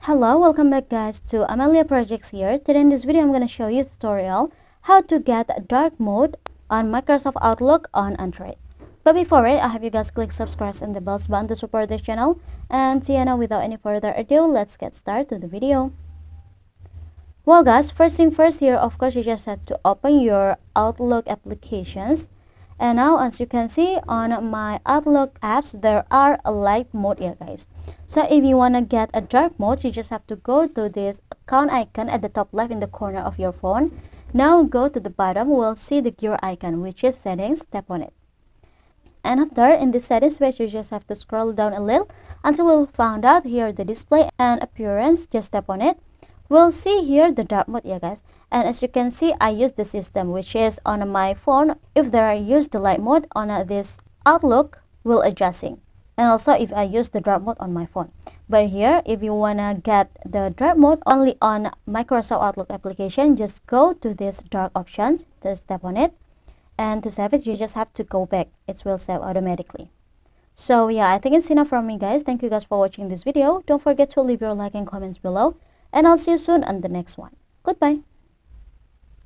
Hello, welcome back guys to Amelia Projects here. Today in this video I'm going to show you a tutorial how to get dark mode on Microsoft Outlook on Android. But before it, I have you guys click subscribe and the bell button to support this channel. And so now without any further ado, let's get started to the video. Well guys, first thing first here, of course you just have to open your Outlook applications. And now as you can see on my Outlook apps, there are a light mode here guys. So if you want to get a dark mode, you just have to go to this account icon at the top left in the corner of your phone. Now go to the bottom, we'll see the gear icon which is settings, tap on it. And after in the settings page, you just have to scroll down a little until you'll find out here the display and appearance, just tap on it. We'll see here the dark mode yeah guys, and as you can see I use the system which is on my phone. If there I use the light mode on this Outlook will adjusting, and also if I use the dark mode on my phone. But here if you wanna get the dark mode only on Microsoft Outlook application, just go to this dark options, just tap on it, and to save it you just have to go back, it will save automatically. So yeah, I think it's enough from me guys. Thank you guys for watching this video. Don't forget to leave your like and comments below, and I'll see you soon on the next one. Goodbye.